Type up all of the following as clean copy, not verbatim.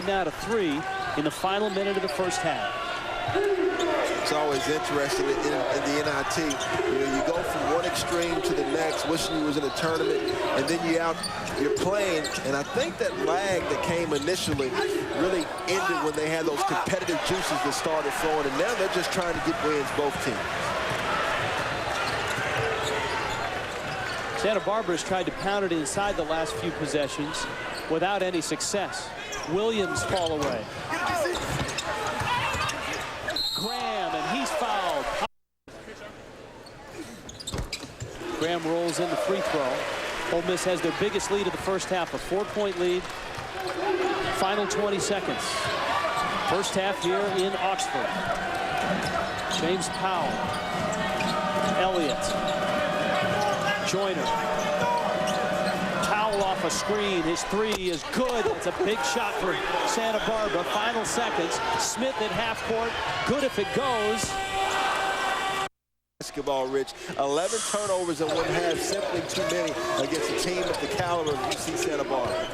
lead now to 3 in the final minute of the first half. It's always interesting in the NIT. You know, you go from one extreme to the next, wishing you was in a tournament, and then you're playing. And I think that lag that came initially really ended when they had those competitive juices that started flowing, and now they're just trying to get wins, both teams. Santa Barbara's tried to pound it inside the last few possessions without any success. Williams fall away. Graham, and he's fouled. Graham rolls in the free throw. Ole Miss has their biggest lead of the first half, a 4-point lead. Final 20 seconds. First half here in Oxford. James Powell. Elliott. Joyner. Powell off a screen. His three is good. It's a big shot for Santa Barbara. Final seconds. Smith at half court. Good if it goes. Basketball, Rich. 11 turnovers in one half, simply too many against a team of the caliber of UC Santa Barbara.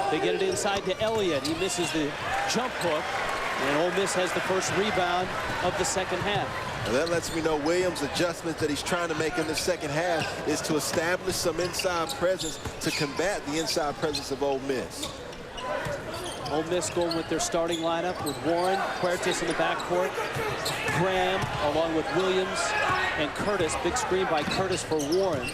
They get it inside to Elliott. He misses the jump hook, and Ole Miss has the first rebound of the second half. And that lets me know Williams' adjustment that he's trying to make in the second half is to establish some inside presence to combat the inside presence of Ole Miss. Ole Miss going with their starting lineup with Warren, Huertas in the backcourt, Graham along with Williams and Curtis. Big screen by Curtis for Warren.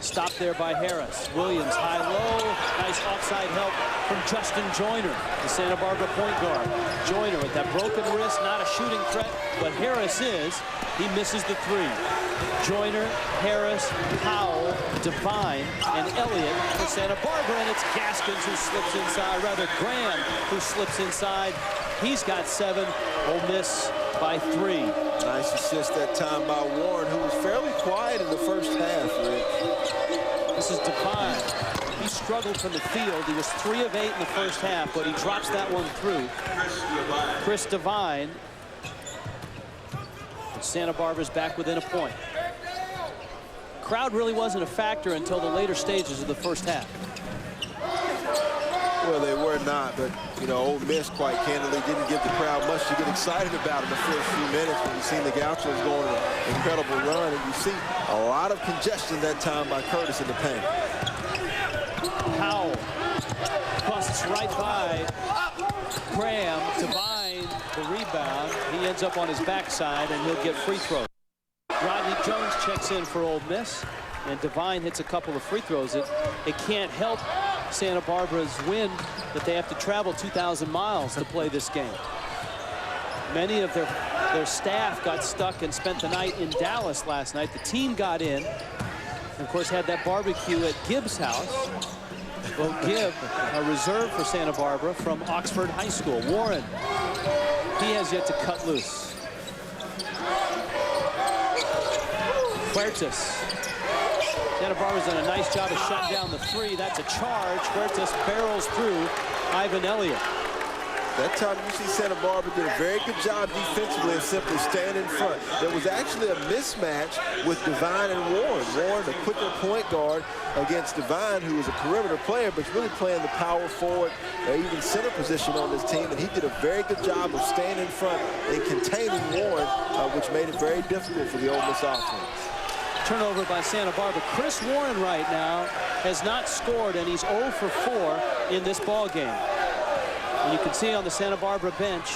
Stopped there by Harris. Williams high-low. Nice offside help from Justin Joyner, the Santa Barbara point guard. Joyner with that broken wrist, not a shooting threat, but Harris is. He misses the three. Joyner, Harris, Powell, Devine, and Elliott for Santa Barbara, and it's Gaskins who slips inside, rather Graham who slips inside. He's got 7. Ole Miss by 3. Nice assist that time by Warren, who was fairly quiet in the first half, Rick. This is Devine. He struggled from the field. He was 3 of 8 in the first half, but he drops that one through. Chris Devine. Santa Barbara's back within a point. Crowd really wasn't a factor until the later stages of the first half. Well, they were not, but, you know, Ole Miss, quite candidly, didn't give the crowd much to get excited about in the first few minutes when you've seen the Gauchos going on an incredible run, and you see a lot of congestion that time by Curtis in the paint. Powell busts right by Graham. Devine, the rebound. He ends up on his backside, and he'll get free throws. Rodney Jones checks in for Ole Miss, and Devine hits a couple of free throws. It can't help Santa Barbara's win that they have to travel 2,000 miles to play this game. Many of their staff got stuck and spent the night in Dallas last night. The team got in, and of course had that barbecue at Gibbs' house. Well, Gibb, a reserve for Santa Barbara from Oxford High School. Warren, he has yet to cut loose. Huertas. Santa Barbara's done a nice job of shutting down the three. That's a charge. Huertas barrels through Ivan Elliott. That time, you see Santa Barbara did a very good job defensively and simply staying in front. There was actually a mismatch with Devine and Warren. Warren, the quicker point guard against Devine, who is a perimeter player, but really playing the power forward or even center position on this team. And he did a very good job of staying in front and containing Warren, which made it very difficult for the Ole Miss offense. Turnover by Santa Barbara. Chris Warren right now has not scored, and he's 0 for 4 in this ball game. And you can see on the Santa Barbara bench,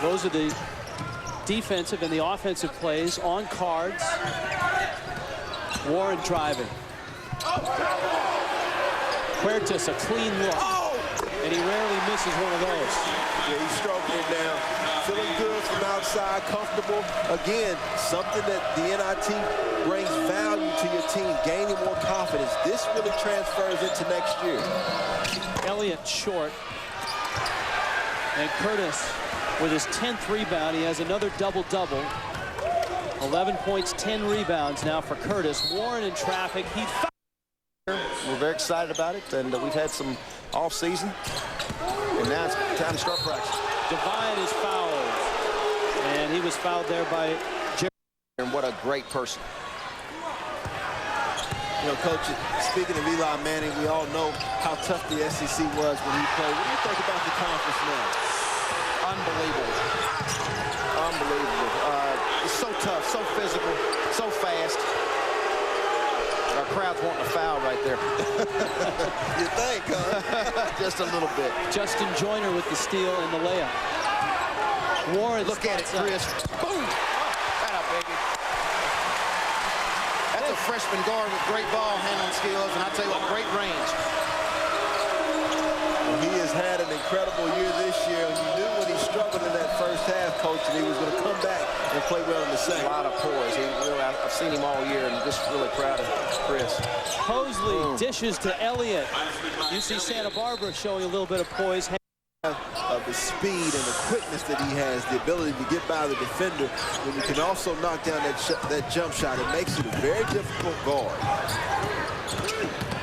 those are the defensive and the offensive plays on cards. Warren driving. Huertas, a clean look. And he rarely misses one of those. Yeah, he's stroking it down. Feeling good from outside, comfortable. Again, something that the NIT brings value to your team, gaining more confidence. This really transfers into next year. Elliott short. And Curtis with his 10th rebound. He has another double-double. 11 points, 10 rebounds now for Curtis. Warren in traffic. He We're very excited about it, and we've had some off season, and now it's time to start practice. Devine is fouled, and he was fouled there by Jerry. And what a great person. You know, Coach, speaking of Eli Manning, we all know how tough the SEC was when he played. What do you think about the conference now? Unbelievable. Unbelievable. It's so tough, so physical, so fast. Our crowd's wanting a foul right there. You think, huh? Just a little bit. Justin Joyner with the steal and the layup. Warren, look at it, Chris. Boom! That up, baby. That's a freshman guard with great ball handling skills, and I tell you what, great range. Well, he has had an incredible year this year, and you knew when he struggled in that first half, Coach, that he was going to come back and play well in the second. A lot of poise. I've seen him all year, and just really proud of Chris. Mosley dishes to Elliott. UC Santa Barbara showing a little bit of poise. Of the speed and the quickness that he has, the ability to get by the defender, when you can also knock down that jump shot, it makes it a very difficult guard.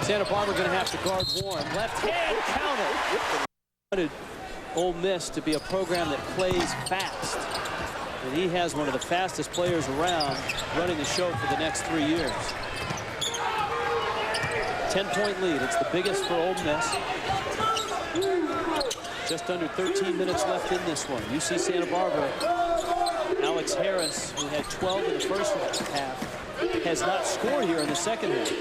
Santa Barbara going to have to guard Warren. Left hand counter. Wanted Ole Miss to be a program that plays fast. And he has one of the fastest players around running the show for the next 3 years. 10-point lead. It's the biggest for Ole Miss. Just under 13 minutes left in this one. UC Santa Barbara. Alex Harris, who had 12 in the first half, has not scored here in the second half.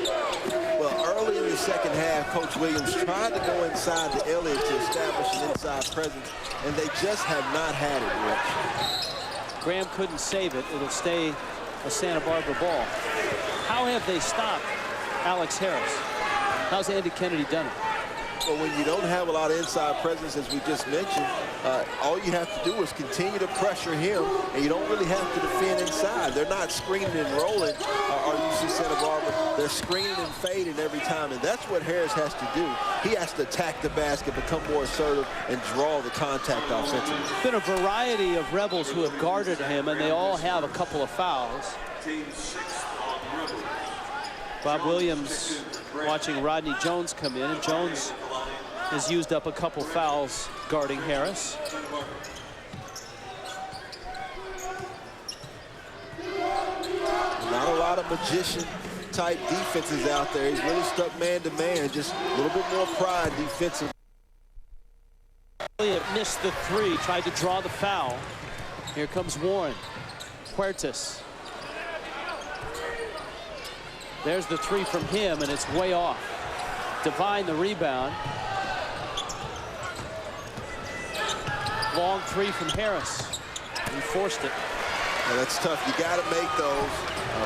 Well, early in the second half, Coach Williams tried to go inside to Elliott to establish an inside presence, and they just have not had it, Rich. Graham couldn't save it. It'll stay a Santa Barbara ball. How have they stopped Alex Harris? How's Andy Kennedy done it? Well, when you don't have a lot of inside presence, as we just mentioned, all you have to do is continue to pressure him, and you don't really have to defend inside. They're not screening and rolling, or UC Santa Barbara. They're screening and fading every time, and that's what Harris has to do. He has to attack the basket, become more assertive, and draw the contact offensively. There's been a variety of Rebels who have guarded him, and they all have a couple of fouls. Bob Williams watching Rodney Jones come in, and Jones has used up a couple fouls guarding Harris. Not a lot of magician-type defenses out there. He's really stuck man-to-man, just a little bit more pride defensively. Elliott missed the three, tried to draw the foul. Here comes Warren. Huertas. There's the three from him, and it's way off. Devine the rebound. Long three from Harris. He forced it. Yeah, that's tough. You got to make those.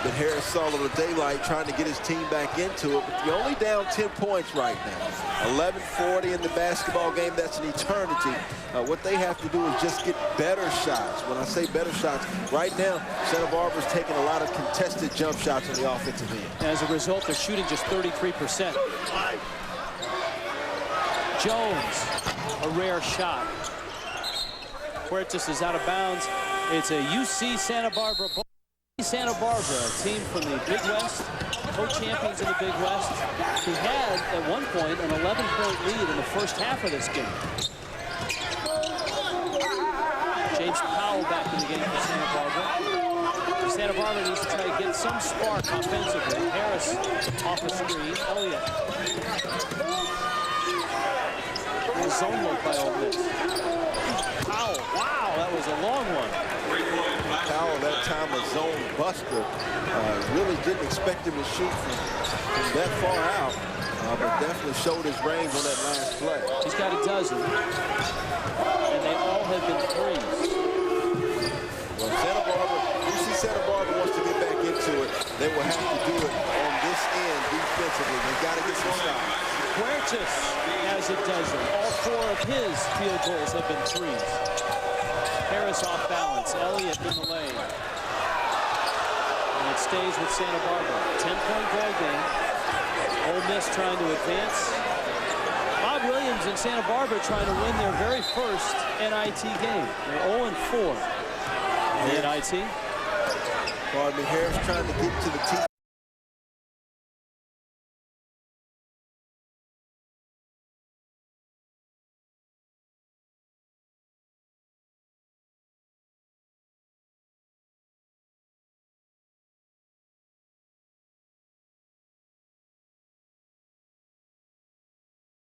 But Harris saw a little daylight trying to get his team back into it. But you're only down 10 points right now. 11:40 in the basketball game. That's an eternity. What they have to do is just get better shots. When I say better shots, right now, Santa Barbara's taking a lot of contested jump shots on the offensive end. As a result, they're shooting just 33%. Jones, a rare shot. Huertas is out of bounds. It's a UC Santa Barbara ball. Santa Barbara, a team from the Big West, co-champions in the Big West, who had, at one point, an 11-point lead in the first half of this game. James Powell back in the game for Santa Barbara. Santa Barbara needs to try to get some spark offensively. Harris off the screen. Elliott. Zone look by Ole Miss. Powell. Wow, that was a long one. Powell, that time a zone buster. Really didn't expect him to shoot from that far out, but definitely showed his range on that last play. He's got a dozen, and they all have been threes. Well, Santa Barbara, UC Santa Barbara wants to get back into it. They will have to do it on this end defensively. They've got to get some stops. Huertas has a dozen. All four of his field goals have been threes. Harris off balance. Elliott in the lane. And it stays with Santa Barbara. 10-point ball game. Ole Miss trying to advance. Bob Williams and Santa Barbara trying to win their very first NIT game. They're 0-4 in the NIT. Harris trying to get to the